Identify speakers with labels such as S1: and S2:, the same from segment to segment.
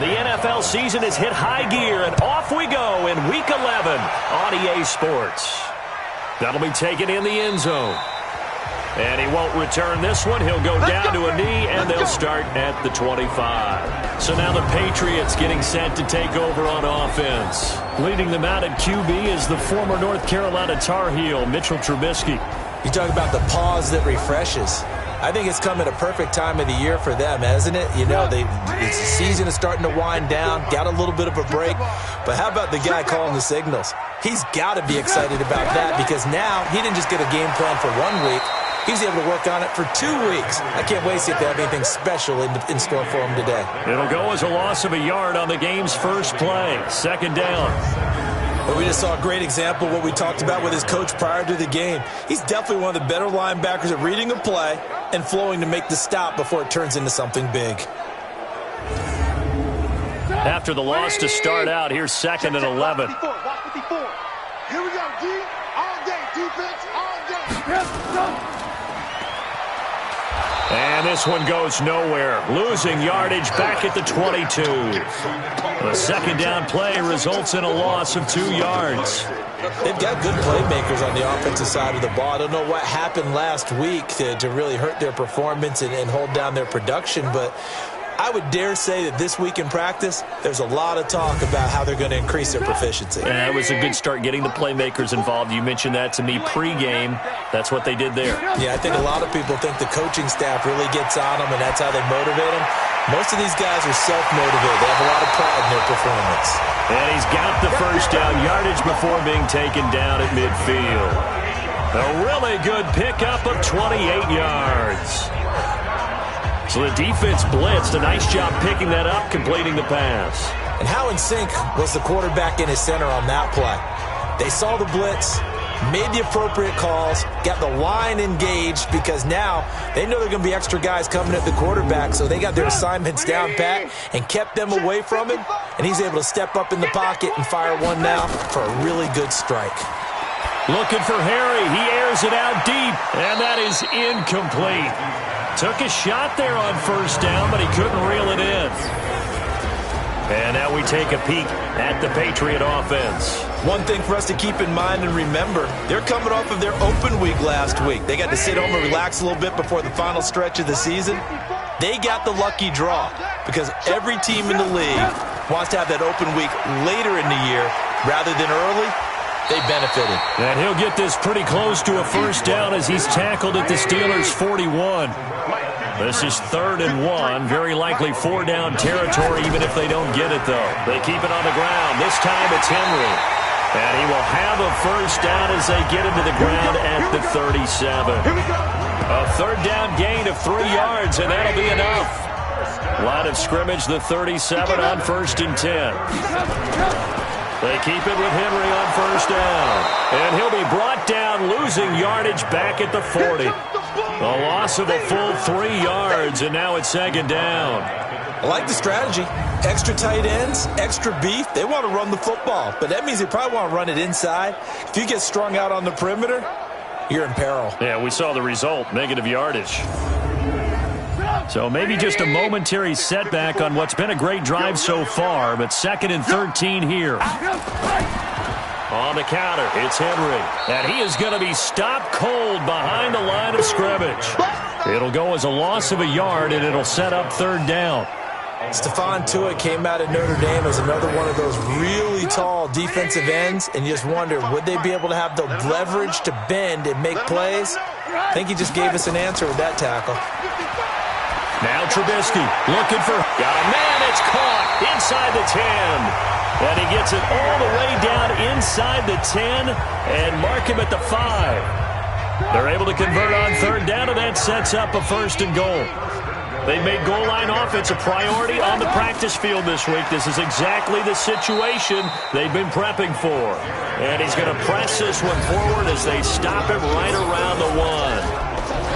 S1: The NFL season has hit high gear, and off we go in Week 11 on EA Sports. That'll be taken in the end zone. And he won't return this one. He'll go down to a knee, and they'll start at the 25. So now the Patriots getting set to take over on offense. Leading them out at QB is the former North Carolina Tar Heel, Mitchell Trubisky.
S2: You talk about the pause that refreshes. I think it's come at a perfect time of the year for them, hasn't it? You know, the season is starting to wind down, got a little bit of a break. But how about the guy calling the signals? He's got to be excited about that because now he didn't just get a game plan for 1 week. He's able to work on it for 2 weeks. I can't wait to see if they have anything special in store for him today.
S1: It'll go as a loss of a yard on the game's first play. Second down.
S2: But we just saw a great example of what we talked about with his coach prior to the game. He's definitely one of the better linebackers at reading a play and flowing to make the stop before it turns into something big.
S1: After the loss to start out, here's 2nd and 11.
S3: Here we go, D. All day, defense, all day.
S1: And this one goes nowhere. Losing yardage back at the 22. The second down play results in a loss of 2 yards.
S2: They've got good playmakers on the offensive side of the ball. I don't know what happened last week to really hurt their performance and hold down their production, but I would dare say that this week in practice, there's a lot of talk about how they're going to increase their proficiency.
S1: And that was a good start getting the playmakers involved. You mentioned that to me pregame. That's what they did there.
S2: Yeah, I think a lot of people think the coaching staff really gets on them, and that's how they motivate them. Most of these guys are self-motivated. They have a lot of pride in their performance.
S1: And he's got the first down yardage before being taken down at midfield. A really good pickup of 28 yards. So the defense blitzed. A nice job picking that up, completing the pass.
S2: And how in sync was the quarterback in his center on that play? They saw the blitz, made the appropriate calls, got the line engaged because now they know there are going to be extra guys coming at the quarterback, so they got their assignments down pat and kept them away from him, and he's able to step up in the pocket and fire one now for a really good strike.
S1: Looking for Harry. He airs it out deep, and that is incomplete. Took a shot there on first down, but he couldn't reel it in. And now we take a peek at the Patriot offense.
S2: One thing for us to keep in mind and remember, they're coming off of their open week last week. They got to sit home and relax a little bit before the final stretch of the season. They got the lucky draw because every team in the league wants to have that open week later in the year rather than early. They benefited.
S1: And he'll get this pretty close to a first down as he's tackled at the Steelers' 41. This is 3rd and 1. Very likely 4-down territory, even if they don't get it, though. They keep it on the ground. This time it's Henry. And he will have a first down as they get into the ground at the 37. A 3rd down gain of 3 yards, and that'll be enough. Line of scrimmage, the 37 on 1st and 10. They keep it with Henry on first down. And he'll be brought down, losing yardage back at the 40. A loss of a full 3 yards, and now it's 2nd down.
S2: I like the strategy. Extra tight ends, extra beef. They want to run the football, but that means they probably want to run it inside. If you get strung out on the perimeter, you're in peril.
S1: Yeah, we saw the result, negative yardage. So maybe just a momentary setback on what's been a great drive so far, but 2nd and 13 here. On the counter, it's Henry. And he is going to be stopped cold behind the line of scrimmage. It'll go as a loss of a yard, and it'll set up 3rd down.
S2: Stephon Tuitt came out of Notre Dame as another one of those really tall defensive ends, and you just wonder, would they be able to have the leverage to bend and make plays? I think he just gave us an answer with that tackle.
S1: Now Trubisky looking for, got a man, it's caught inside the 10. And he gets it all the way down inside the 10 and mark him at the 5. They're able to convert on 3rd down, and that sets up a 1st and goal. They made goal line offense a priority on the practice field this week. This is exactly the situation they've been prepping for. And he's going to press this one forward as they stop him right around the 1.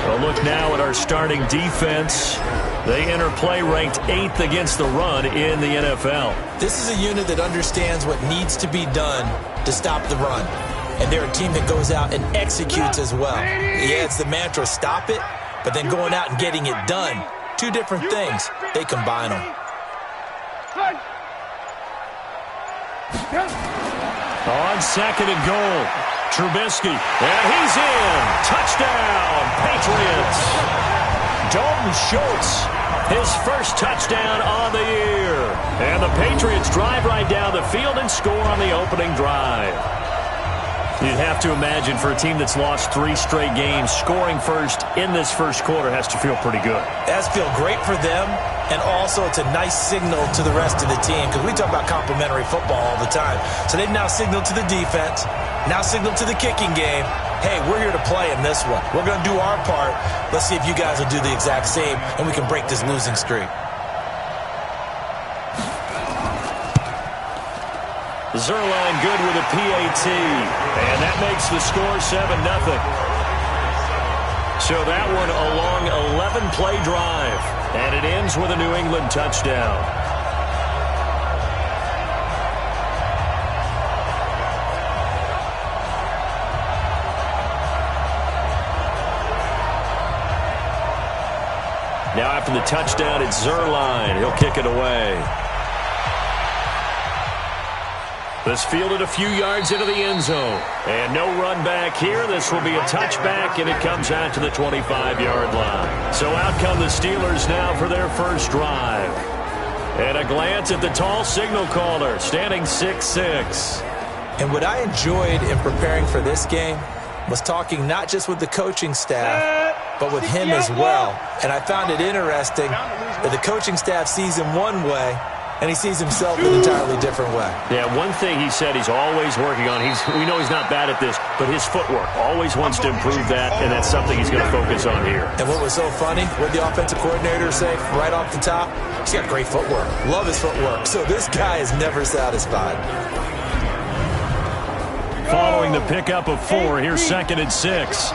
S1: A look now at our starting defense. They enter play ranked 8th against the run in the NFL.
S2: This is a unit that understands what needs to be done to stop the run. And they're a team that goes out and executes as well. Yeah, it's the mantra, stop it, but then going out and getting it done. Two different things. They combine them.
S1: On second and goal, Trubisky, and he's in. Touchdown, Patriots. Dalton Schultz, his first touchdown on the year. And the Patriots drive right down the field and score on the opening drive. You'd have to imagine for a team that's lost 3 straight games, scoring first in this first quarter has to feel pretty good.
S2: It has to feel great for them, and also it's a nice signal to the rest of the team because we talk about complimentary football all the time. So they've now signaled to the defense, now signaled to the kicking game, hey, we're here to play in this one. We're going to do our part. Let's see if you guys will do the exact same, and we can break this losing streak.
S1: Zerline good with a PAT, and that makes the score 7-0. So that one a long 11-play drive, and it ends with a New England touchdown. Now after the touchdown, it's Zerline. He'll kick it away. This fielded a few yards into the end zone. And no run back here. This will be a touchback, and it comes out to the 25-yard line. So out come the Steelers now for their first drive. And a glance at the tall signal caller, standing 6'6".
S2: And what I enjoyed in preparing for this game was talking not just with the coaching staff, but with him as well. And I found it interesting that the coaching staff sees him one way, and he sees himself an entirely different way.
S1: Yeah, one thing he said he's always working on, we know he's not bad at this, but his footwork, always wants to improve that, and that's something he's going to focus on here.
S2: And what was so funny, what the offensive coordinator say right off the top, he's got great footwork. Love his footwork. So this guy is never satisfied.
S1: Following the pickup of 4, here's 2nd and 6.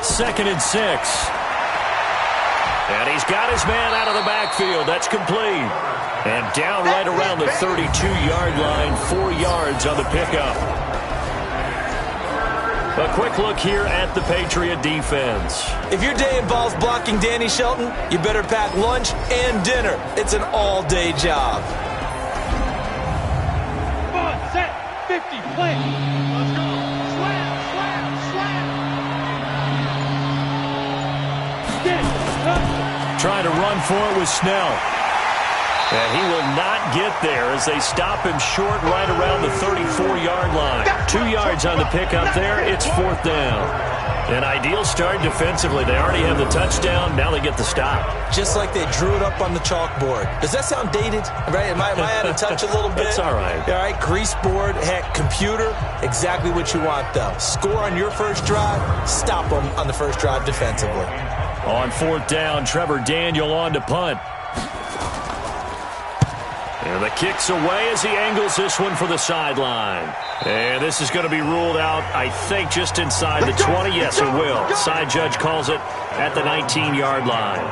S1: 2nd and 6. And he's got his man out of the backfield. That's complete. And down right around the 32-yard line, 4 yards on the pickup. A quick look here at the Patriot defense.
S2: If your day involves blocking Danny Shelton, you better pack lunch and dinner. It's an all-day job.
S3: Set, 50, play. Let's go. Slap, slap, slap. Get it.
S1: Trying to run for it with Snell. And he will not get there as they stop him short right around the 34-yard line. 2 yards on the pickup there. It's 4th down. An ideal start defensively. They already have the touchdown. Now they get the stop.
S2: Just like they drew it up on the chalkboard. Does that sound dated? Right? Am I out of touch a little bit?
S1: It's all right.
S2: All right, grease board, heck, computer, exactly what you want, though. Score on your first drive, stop them on the first drive defensively.
S1: On 4th down, Trevor Daniel on to punt. And the kick's away as he angles this one for the sideline. And this is going to be ruled out, I think, just inside the 20. Yes, it will. Side judge calls it at the 19-yard line.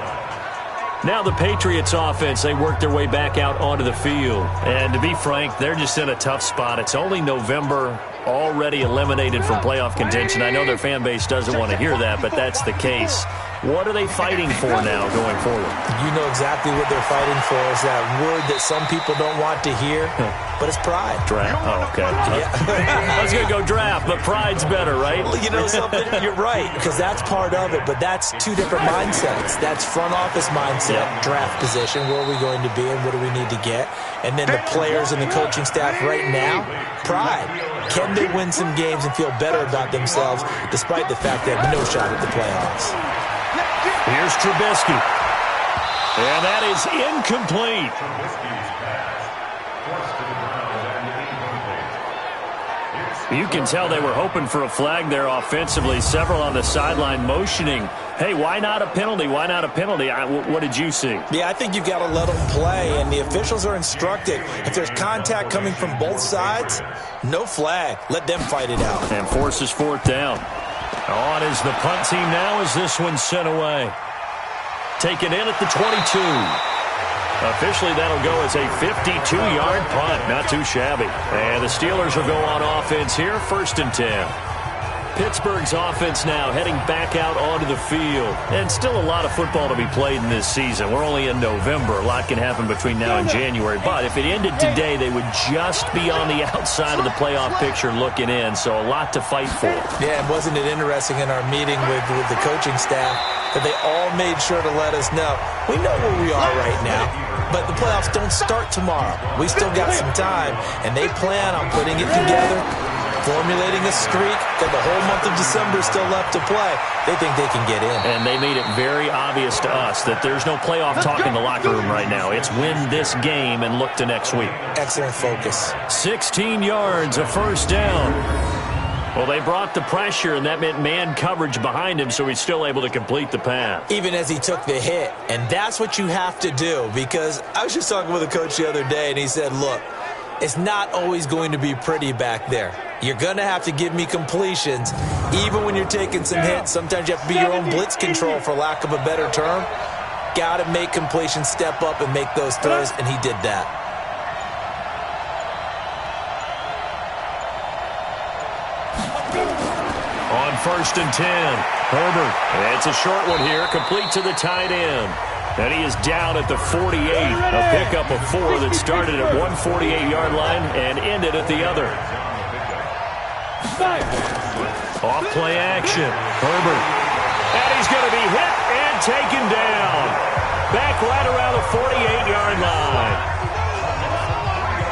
S1: Now the Patriots offense, they work their way back out onto the field. And to be frank, they're just in a tough spot. It's only November, already eliminated from playoff contention. I know their fan base doesn't want to hear that, but that's the case. What are they fighting for now going forward?
S2: You know exactly what they're fighting for. Is that word that some people don't want to hear, but it's pride.
S1: Draft. Oh, okay. Yeah. I was going to go draft, but pride's better, right?
S2: Well, you know something? You're right, because that's part of it, but that's 2 different mindsets. That's front office mindset, draft position, where are we going to be and what do we need to get? And then the players and the coaching staff right now, pride. Can they win some games and feel better about themselves despite the fact they have no shot at the playoffs?
S1: Here's Trubisky. And that is incomplete. You can tell they were hoping for a flag there offensively. Several on the sideline motioning, hey, why not a penalty? Why not a penalty? What did you see?
S2: Yeah, I think you've got to let them play, and the officials are instructed. If there's contact coming from both sides, no flag. Let them fight it out.
S1: And forces 4th down. On is the punt team now as this one's sent away. Taken in at the 22. Officially, that'll go as a 52-yard punt. Not too shabby. And the Steelers will go on offense here, 1st and 10. Pittsburgh's offense now heading back out onto the field. And still a lot of football to be played in this season. We're only in November. A lot can happen between now and January. But if it ended today, they would just be on the outside of the playoff picture looking in. So a lot to fight for.
S2: Yeah, and wasn't it interesting in our meeting with the coaching staff that they all made sure to let us know, we know where we are right now, but the playoffs don't start tomorrow. We still got some time, and they plan on putting it together, formulating a streak, that the whole month of December is still left to play. They think they can get in.
S1: And they made it very obvious to us that there's no playoff talk in the locker room right now. It's win this game and look to next week.
S2: Excellent focus.
S1: 16 yards, a first down. Well, they brought the pressure, and that meant man coverage behind him, so he's still able to complete the pass.
S2: Even as he took the hit. And that's what you have to do, because I was just talking with a coach the other day, and he said, look, it's not always going to be pretty back there. You're going to have to give me completions, even when you're taking some hits. Sometimes you have to be your own blitz control, for lack of a better term. Got to make completions, step up, and make those throws, and he did that.
S1: On 1st and 10, Herbert. It's a short one here, complete to the tight end. And he is down at the 48. A pickup of 4 that started at one 48-yard line and ended at the other. Off play action. Herbert. And he's going to be hit and taken down. Back right around the 48-yard line.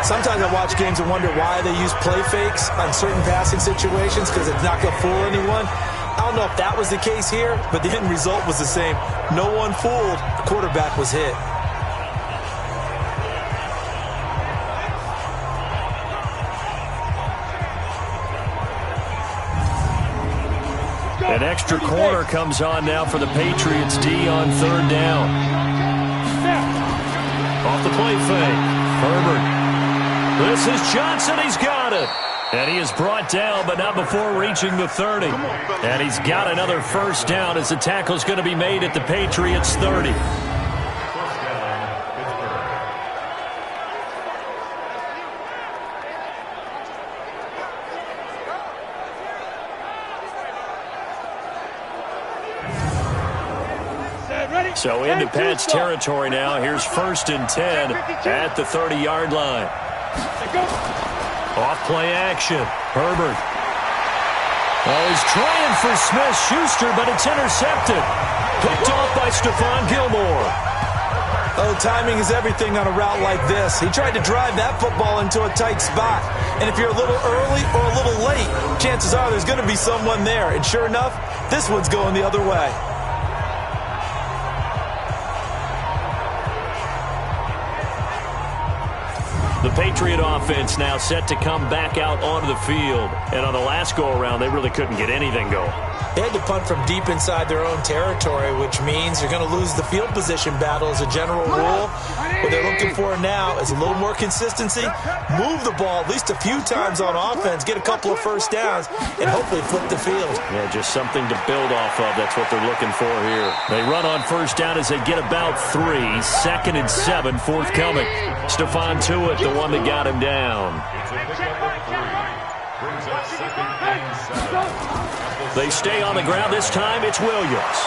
S2: Sometimes I watch games and wonder why they use play fakes on certain passing situations, because it's not going to fool anyone. I don't know if that was the case here, but the end result was the same. No one fooled. The quarterback was hit.
S1: An extra corner comes on now for the Patriots D on 3rd down. Off the play fake. Herbert. This is Johnson. He's got it. And he is brought down, but not before reaching the 30. And he's got another first down as the tackle is going to be made at the Patriots 30. So into Pat's territory now. Here's 1st and 10 at the 30-yard line. Off play action. Herbert. Oh, he's trying for Smith-Schuster, but it's intercepted. Picked off by Stephon Gilmore.
S2: Oh, timing is everything on a route like this. He tried to drive that football into a tight spot. And if you're a little early or a little late, chances are there's going to be someone there. And sure enough, this one's going the other way.
S1: The Patriot offense now set to come back out onto the field. And on the last go-around, they really couldn't get anything going.
S2: They had to punt from deep inside their own territory, which means you're going to lose the field position battle as a general rule. What they're looking for now is a little more consistency, move the ball at least a few times on offense, get a couple of first downs, and hopefully flip the field.
S1: Yeah, just something to build off of. That's what they're looking for here. They run on first down as they get about 3. 2nd and 7 forthcoming. Stephon Tuitt, the one that got him down. They stay on the ground. This time it's Williams.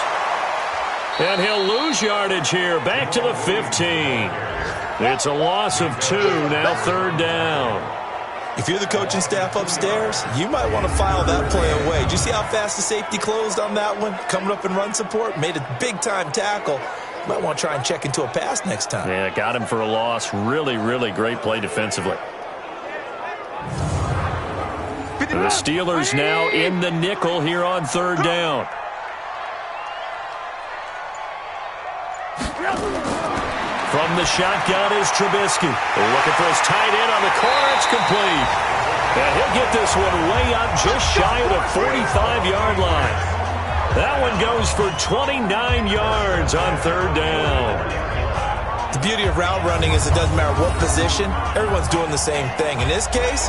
S1: And he'll lose yardage here. Back to the 15. It's a loss of 2. Now 3rd down.
S2: If you're the coaching staff upstairs, you might want to file that play away. Did you see how fast the safety closed on that one? Coming up in run support, made a big-time tackle. You might want to try and check into a pass next time.
S1: Yeah, got him for a loss. Really, really great play defensively. The Steelers now in the nickel here on 3rd down. From the shotgun is Trubisky. Looking for his tight end on the corner. It's complete. And he'll get this one way up just shy of the 45-yard line. That one goes for 29 yards on 3rd down.
S2: The beauty of route running is it doesn't matter what position. Everyone's doing the same thing. In this case,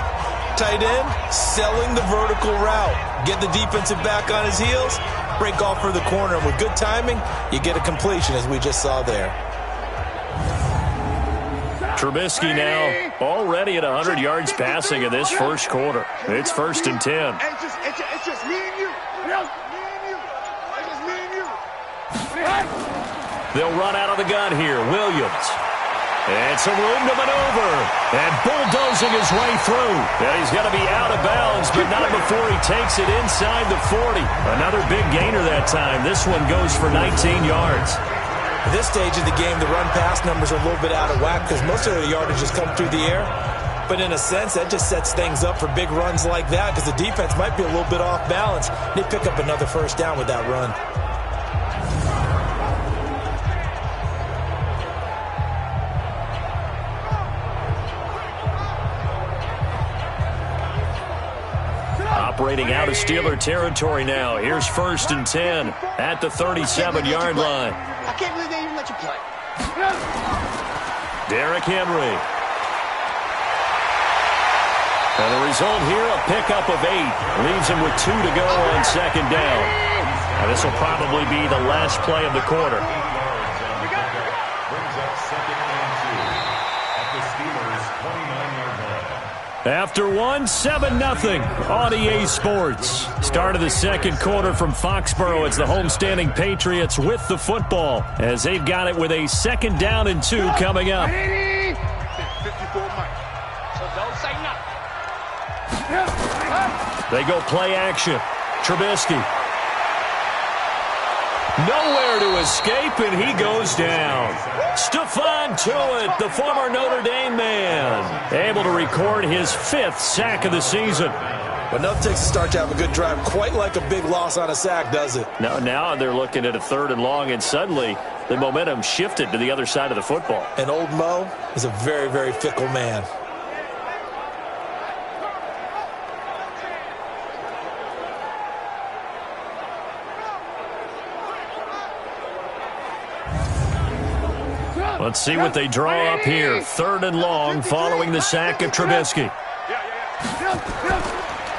S2: tight end selling the vertical route. Get the defensive back on his heels, break off for the corner. And with good timing, you get a completion as we just saw there.
S1: Trubisky now already at 100 yards passing in this first quarter. It's 1st and 10.
S3: It's just me and you.
S1: They'll run out of the gun here. Williams. And some room to maneuver. And bulldozing his way through. And he's going to be out of bounds, but not before he takes it inside the 40. Another big gainer that time. This one goes for 19 yards.
S2: At this stage of the game, the run-pass numbers are a little bit out of whack because most of the yardage has come through the air. But in a sense, that just sets things up for big runs like that because the defense might be a little bit off balance. They pick up another first down with that run.
S1: Operating out of Steeler territory now. Here's 1st and 10 at the 37-yard line.
S3: I can't believe they even let you play.
S1: Derrick Henry. And the result here, a pickup of 8. Leaves him with 2 to go on 2nd down. And this will probably be the last play of the quarter.
S4: Brings up 2nd and 2 at the Steelers' 29-yard line.
S1: After 7-0 on EA Sports. Start of the second quarter from Foxborough. It's the homestanding Patriots with the football as they've got it with a 2nd down and 2 coming up.
S3: 54 Mike. So don't say nothing.
S1: They go play action. Trubisky. Nowhere to escape, and he goes down. Stephon Tuitt, the former Notre Dame man, able to record his 5th sack of the season.
S2: But enough takes to start to have a good drive, quite like a big loss on a sack, does it?
S1: Now they're looking at a 3rd and long, and suddenly the momentum shifted to the other side of the football.
S2: And old Mo is a very, very fickle man.
S1: Let's see what they draw up here. 3rd and long following the sack of Trubisky.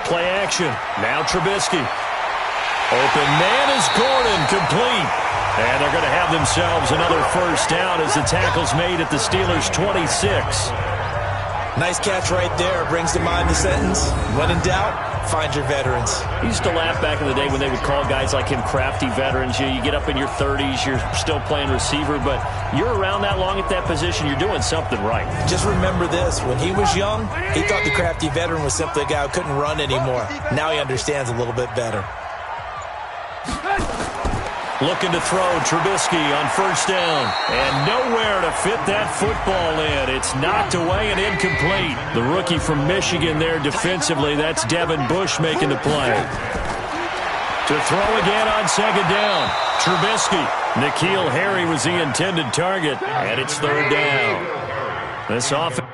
S1: Play action. Now Trubisky. Open man is Gordon, complete. And they're going to have themselves another first down as the tackle's made at the Steelers' 26.
S2: Nice catch right there. Brings to mind the sentence, when in doubt, find your veterans.
S1: I used to laugh back in the day when they would call guys like him crafty veterans. You get up in your 30s, you're still playing receiver, but you're around that long at that position, you're doing something right. Just
S2: remember this. When he was young, he thought the crafty veteran was simply a guy who couldn't run anymore. Now he understands a little bit better.
S1: Looking to throw Trubisky on first down. And nowhere to fit that football in. It's knocked away and incomplete. The rookie from Michigan there defensively. That's Devin Bush making the play. To throw again on 2nd down. Trubisky. N'Keal Harry was the intended target. And it's 3rd down. This offense.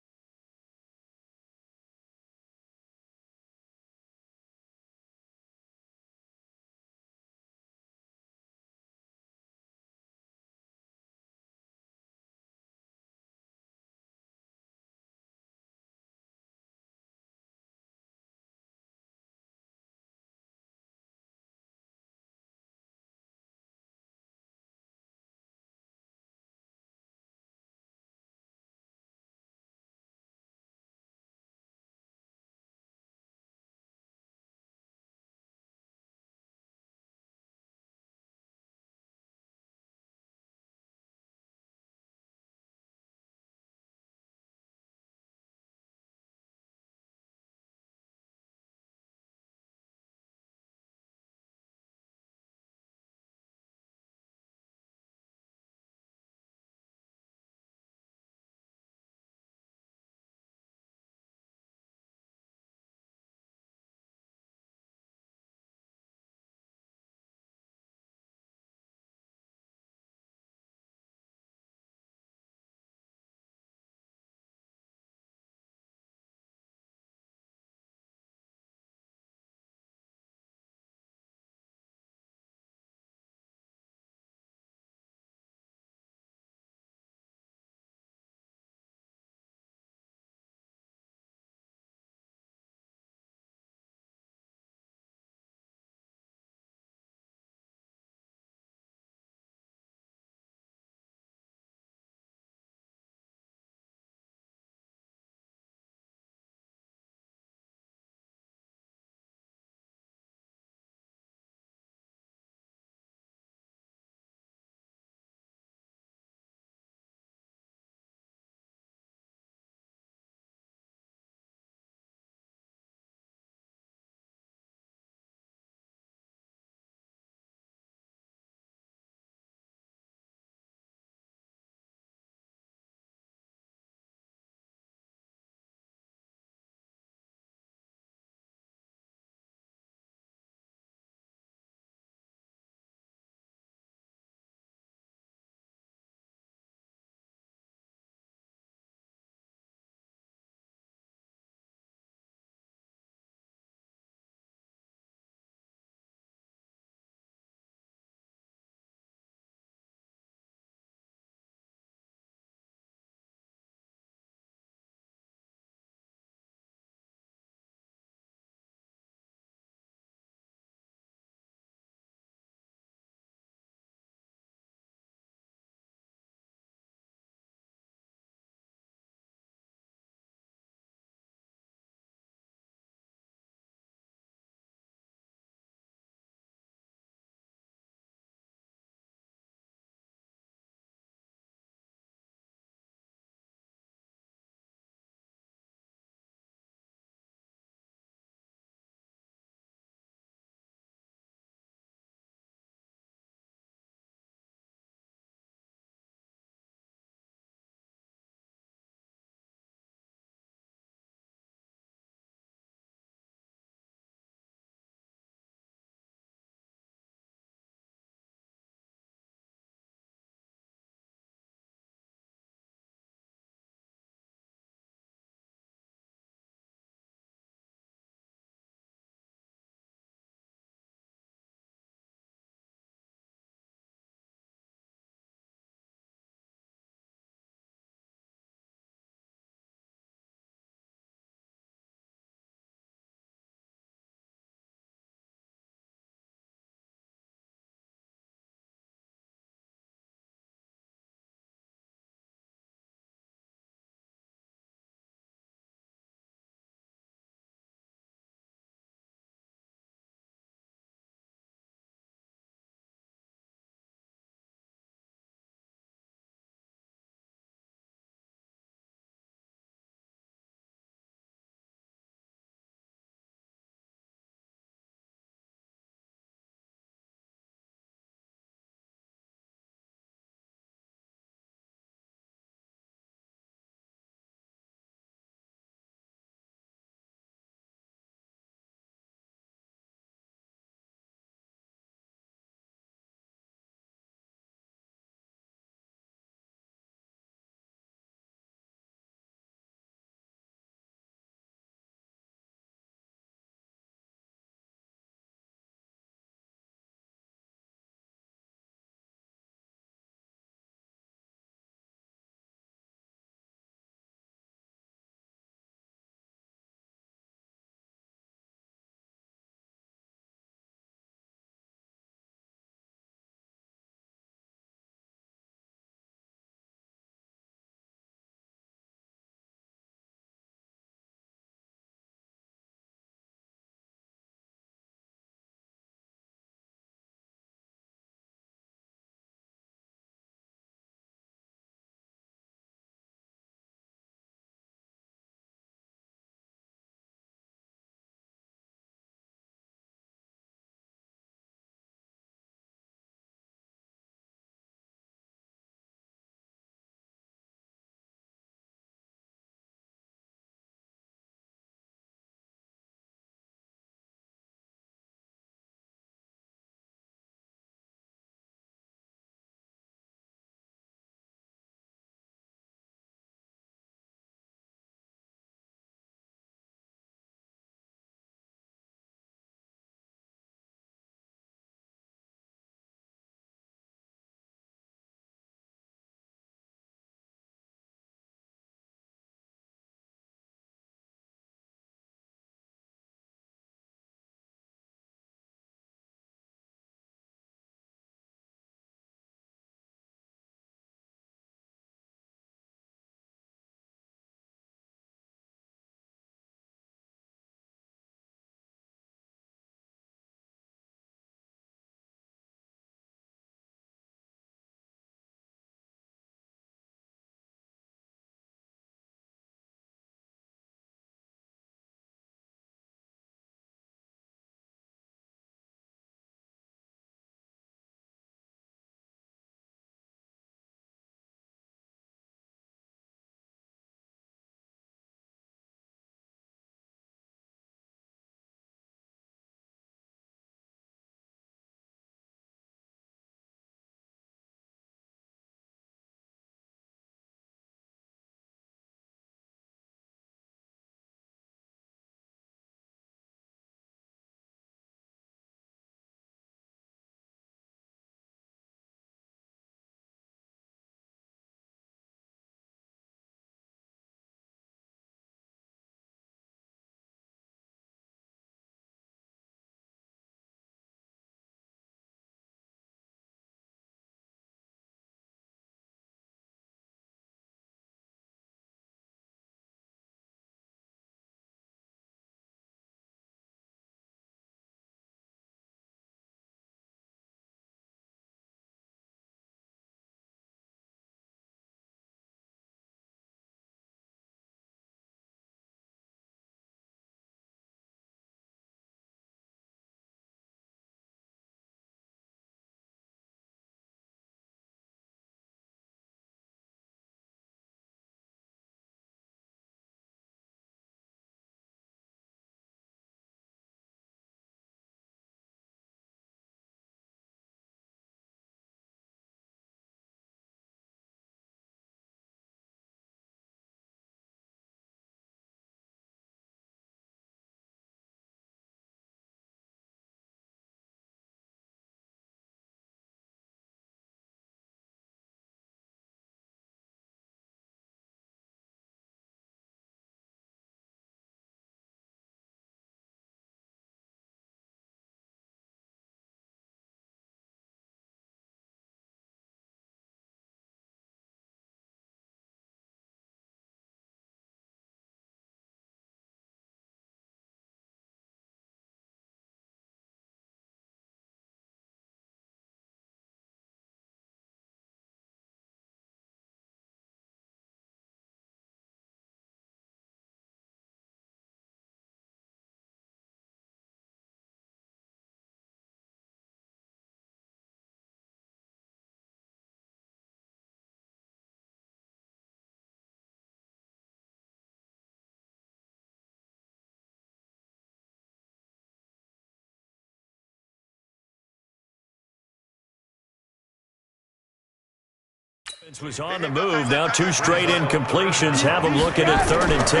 S1: Was on the move. Now 2 straight incompletions have him looking at 3rd and 10.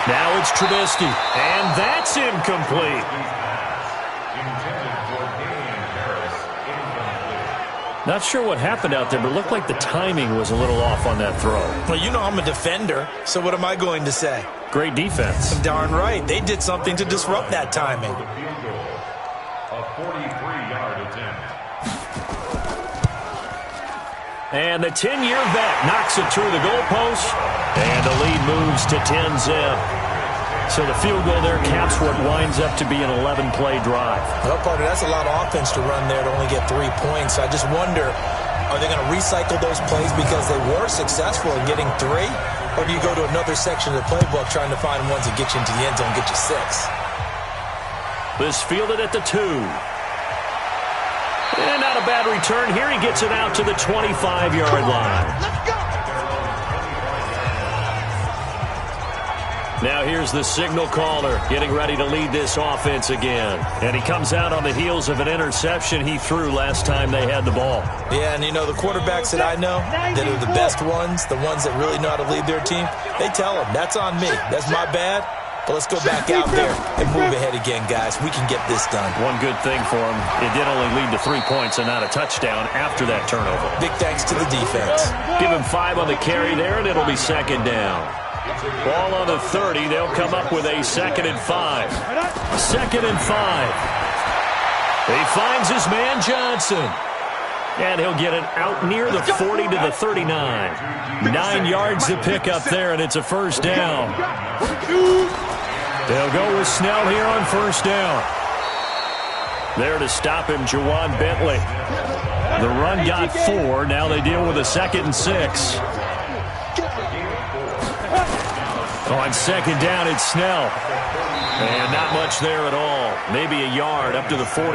S1: Now it's Trubisky, and that's incomplete. Not sure what happened out there, but it looked like the timing was a little off on that throw.
S2: Well, you know I'm a defender, so what am I going to say?
S1: Great defense.
S2: Darn right. They did something to disrupt that timing.
S4: A 43-yard attempt.
S1: And the 10-year vet knocks it through the goalpost, and the lead moves to 10-zip. So the field goal there caps what winds up to be an 11-play drive.
S2: Well, partner, that's a lot of offense to run there to only get 3 points. I just wonder, are they going to recycle those plays because they were successful in getting 3? Or do you go to another section of the playbook trying to find ones that get you into the end zone and get you 6?
S1: This fielded at the 2. And not a bad return here. He gets it out to the 25-yard line.
S3: Let's go.
S1: Now here's the signal caller getting ready to lead this offense again. And he comes out on the heels of an interception he threw last time they had the ball.
S2: Yeah, and you know, the quarterbacks that I know that are the best ones, the ones that really know how to lead their team, they tell them, that's on me. That's my bad. But let's go back out there and move ahead again, guys. We can get this done.
S1: One good thing for him, it did only lead to 3 points and not a touchdown after that turnover.
S2: Big thanks to the defense.
S1: Give him 5 on the carry there, and it'll be 2nd down. Ball on the 30. They'll come up with a 2nd and 5. 2nd and 5. He finds his man Johnson. And he'll get it out near the 40 to the 39. 9 yards to pick up there, and it's a 1st down. They'll go with Snell here on 1st down. There to stop him, Juwan Bentley. The run got 4. Now they deal with a 2nd and 6. On 2nd down, it's Snell. And not much there at all. Maybe a yard up to the 43.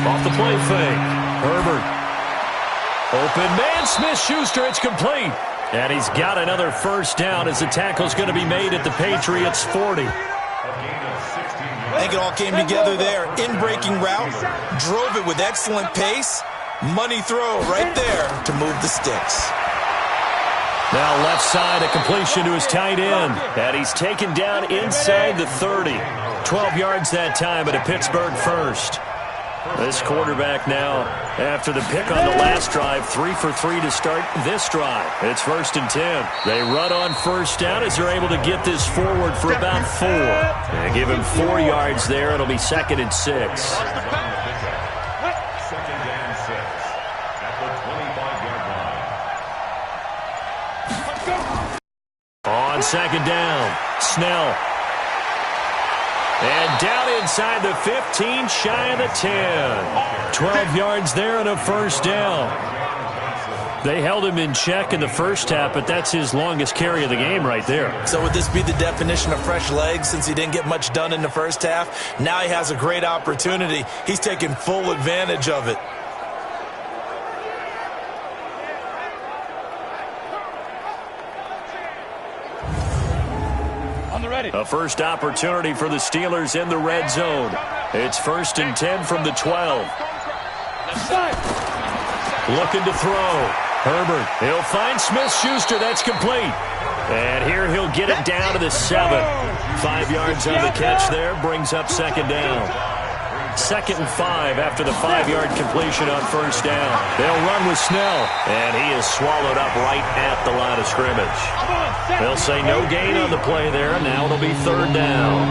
S1: Off the play fake. Herbert. Open man, Smith-Schuster. It's complete. And he's got another 1st down as the tackle's going to be made at the Patriots' 40.
S2: I think it all came together there. In-breaking route. Drove it with excellent pace. Money throw right there to move the sticks.
S1: Now left side, a completion to his tight end. And he's taken down inside the 30. 12 yards that time at a Pittsburgh 1st. This quarterback now, after the pick on the last drive, 3 for 3 to start this drive. It's 1st and 10. They run on 1st down as they're able to get this forward for about 4. And give him 4 yards there. It'll be 2nd and 6. On 2nd down, Snell. And down inside the 15, shy of the 10. 12 yards there and a 1st down. They held him in check in the first half, but that's his longest carry of the game right there.
S2: So would this be the definition of fresh legs since he didn't get much done in the first half? Now he has a great opportunity. He's taking full advantage of it.
S1: A first opportunity for the Steelers in the red zone. It's 1st and 10 from the 12. Looking to throw. Herbert, he'll find Smith-Schuster. That's complete. And here he'll get it down to the 7. 5 yards on the catch there. Brings up 2nd down. 2nd and 5 after the 5-yard completion on 1st down. They'll run with Snell. And he is swallowed up right at the line of scrimmage. They'll say no gain on the play there. Now it'll be 3rd down.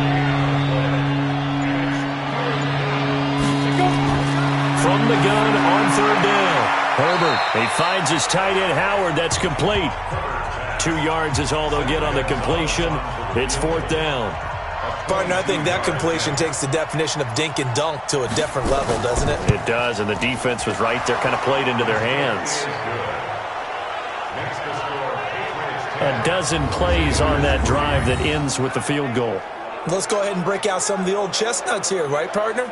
S1: From the gun on 3rd down. Herbert, he finds his tight end Howard. That's complete. 2 yards is all they'll get on the completion. It's 4th down.
S2: Partner, I think that completion takes the definition of dink and dunk to a different level, doesn't it?
S1: It does, and the defense was right there, kind of played into their hands. A dozen plays on that drive that ends with the field goal.
S2: Let's go ahead and break out some of the old chestnuts here, right, partner?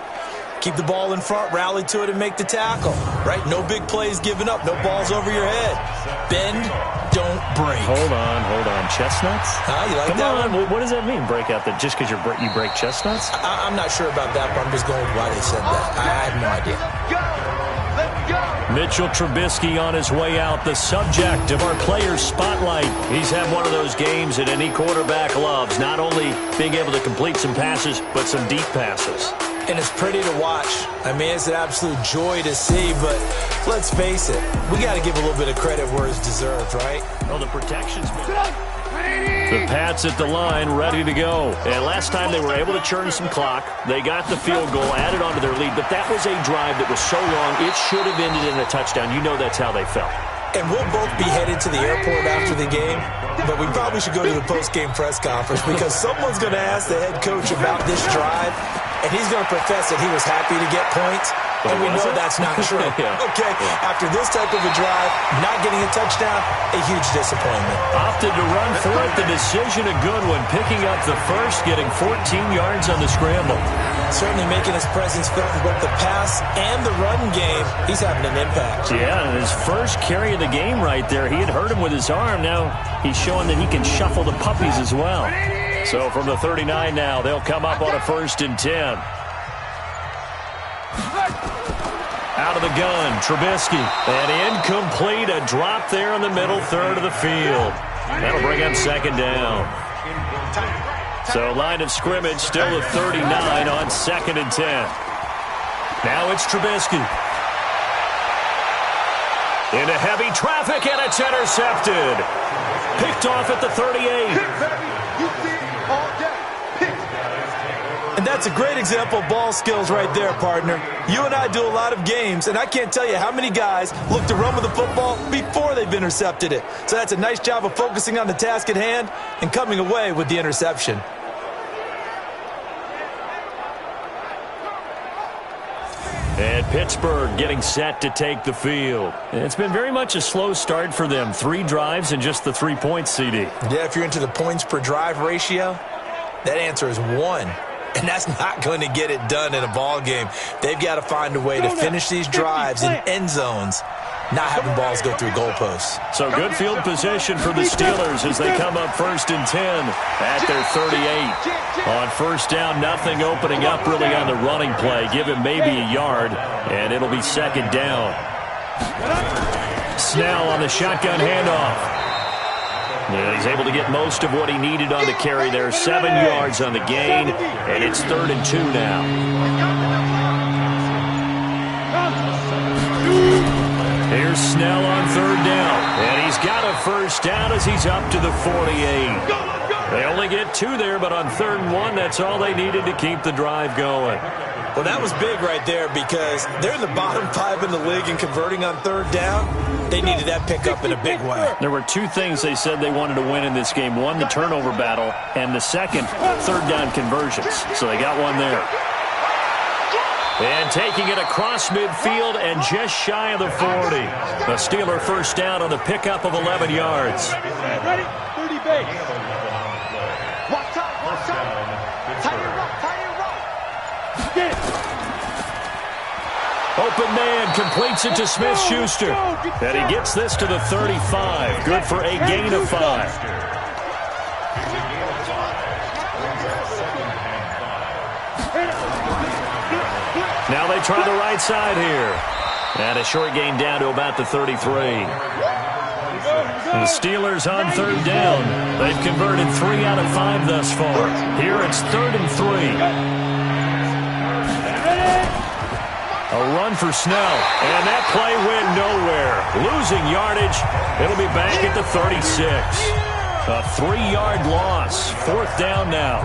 S2: Keep the ball in front, rally to it, and make the tackle, right? No big plays given up, no balls over your head. Bend, don't break.
S1: Hold on. Chestnuts?
S2: You like
S1: Come
S2: that
S1: on.
S2: one?
S1: What does that mean, break out? That just because you break chestnuts?
S2: I'm not sure about that, but I'm just going with why they said that. I have no idea.
S1: Mitchell Trubisky on his way out, the subject of our players' spotlight. He's had one of those games that any quarterback loves, not only being able to complete some passes, but some deep passes.
S2: And it's pretty to watch. I mean, it's an absolute joy to see, but let's face it, we got to give a little bit of credit where it's deserved, right?
S1: Well, the protection's been... The Pats at the line, ready to go. And last time they were able to churn some clock. They got the field goal, added on to their lead, but that was a drive that was so long, it should have ended in a touchdown. You know that's how they felt.
S2: And we'll both be headed to the airport after the game, but we probably should go to the post-game press conference because someone's going to ask the head coach about this drive, and he's going to profess that he was happy to get points, and we know that's not true. Okay, after this type of a drive, not getting a touchdown, a huge disappointment.
S1: Opted to run for it, the decision a good one, picking up the first, getting 14 yards on the scramble.
S2: Certainly making his presence felt in both the pass and the run game. He's having an impact.
S1: Yeah, and his first carry of the game right there, he had hurt him with his arm. Now he's showing that he can shuffle the puppies as well. So from the 39 now, they'll come up on a 1st and 10. Out of the gun, Trubisky. And incomplete, a drop there in the middle third of the field. That'll bring him 2nd down. So line of scrimmage still at 39 on 2nd and 10. Now it's Trubisky. Into heavy traffic, and it's intercepted. Picked off at the 38.
S2: And that's a great example of ball skills right there, partner. You and I do a lot of games, and I can't tell you how many guys look to run with the football before they've intercepted it. So that's a nice job of focusing on the task at hand and coming away with the interception.
S1: And Pittsburgh getting set to take the field. It's been very much a slow start for them. 3 drives and just the 3 points, CD.
S2: Yeah, if you're into the points per drive ratio, that answer is 1. And that's not going to get it done in a ball game. They've got to find a way to finish these drives in end zones, not having balls go through goalposts.
S1: So good field position for the Steelers as they come up 1st and 10 at their 38. On 1st down, nothing opening up really on the running play. Give him maybe a yard, and it'll be 2nd down. Snell on the shotgun handoff. Yeah, he's able to get most of what he needed on the carry there. 7 yards on the gain, and it's 3rd and 2 now. Here's Snell on 3rd down, and he's got a 1st down as he's up to the 48. They only get 2 there, but on 3rd and 1, that's all they needed to keep the drive going.
S2: Well, that was big right there because they're in the bottom 5 in the league and converting on 3rd down. They needed that pickup in a big way.
S1: There were 2 things they said they wanted to win in this game. One, the turnover battle, and the second, 3rd down conversions. So they got one there. And taking it across midfield and just shy of the 40. The Steeler 1st down on the pickup of 11 yards.
S3: Ready? 30 base. Watch out, watch out. Tie your rope, tie your rope. Get it.
S1: Open man completes it to Smith-Schuster. And he gets this to the 35. Good for a gain of 5. Now they try the right side here. And a short gain down to about the 33. The Steelers on 3rd down. They've converted 3 out of 5 thus far. Here it's 3rd and 3. A run for Snell, and that play went nowhere. Losing yardage, it'll be back at the 36. A 3-yard loss, 4th down now.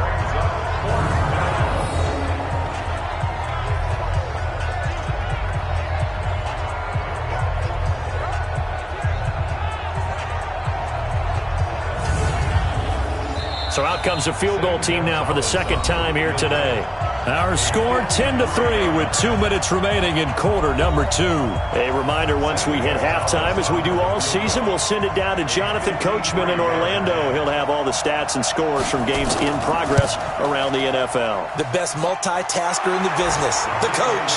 S1: So out comes a field goal team now for the 2nd time here today. Our score 10-3 with 2 minutes remaining in quarter number 2. A reminder, once we hit halftime, as we do all season, we'll send it down to Jonathan Coachman in Orlando. He'll have all the stats and scores from games in progress around the NFL.
S2: The best multitasker in the business, the coach.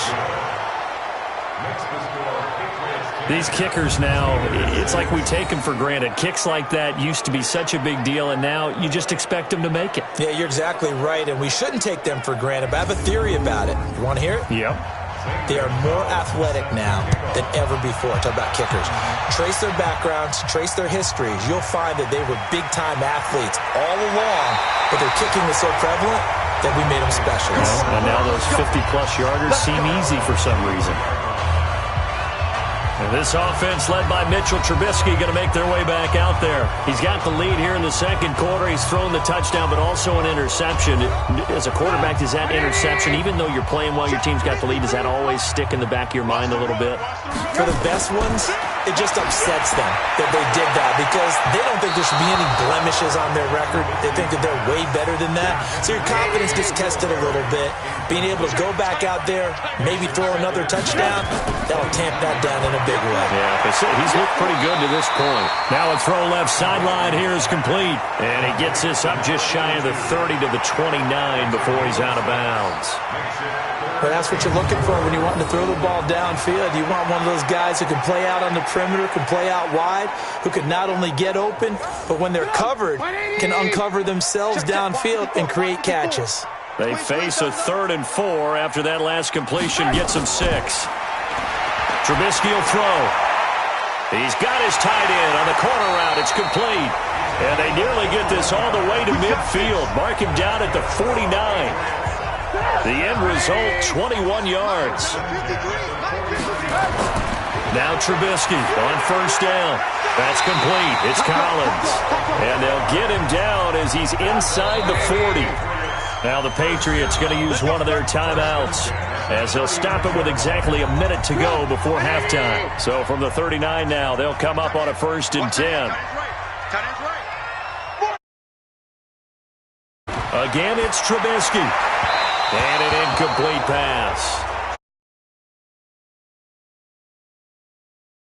S4: Next to score, Patriots
S1: These kickers now, it's like we take them for granted. Kicks like that used to be such a big deal, and now you just expect them to make it.
S2: Yeah, you're exactly right, and we shouldn't take them for granted, but I have a theory about it. You want to hear it?
S1: Yep.
S2: They are more athletic now than ever before. Talk about kickers. Trace their backgrounds, trace their histories. You'll find that they were big-time athletes all along, but their kicking was so prevalent that we made them specialists.
S1: And now those 50-plus yarders seem easy for some reason. And this offense led by Mitchell Trubisky going to make their way back out there. He's got the lead here in the second quarter. He's thrown the touchdown, but also an interception. As a quarterback, does that interception, even though you're playing well, your team's got the lead, does that always stick in the back of your mind a little bit?
S2: For the best ones, it just upsets them that they did that because they don't think there should be any blemishes on their record. They think that they're way better than that. So your confidence gets tested a little bit. Being able to go back out there, maybe throw another touchdown, that'll tamp that down in a big way.
S1: Yeah, he's looked pretty good to this point. Now a throw left sideline here is complete. And he gets this up just shy of the 30 to the 29 before he's out of bounds.
S2: But that's what you're looking for when you're wanting to throw the ball downfield. You want one of those guys who can play out on the perimeter, can play out wide, who can not only get open, but when they're covered, can uncover themselves downfield and create catches.
S1: They face a 3rd and 4 after that last completion gets them 6. Trubisky will throw. He's got his tight end on the corner route. It's complete. And they nearly get this all the way to midfield. Mark him down at the 49. The end result, 21 yards. Now Trubisky on 1st down. That's complete. It's Collins. And they'll get him down as he's inside the 40. Now the Patriots going to use one of their timeouts as they'll stop it with exactly a minute to go before halftime. So from the 39 now, they'll come up on a 1st and 10. Again, it's Trubisky. And an incomplete pass.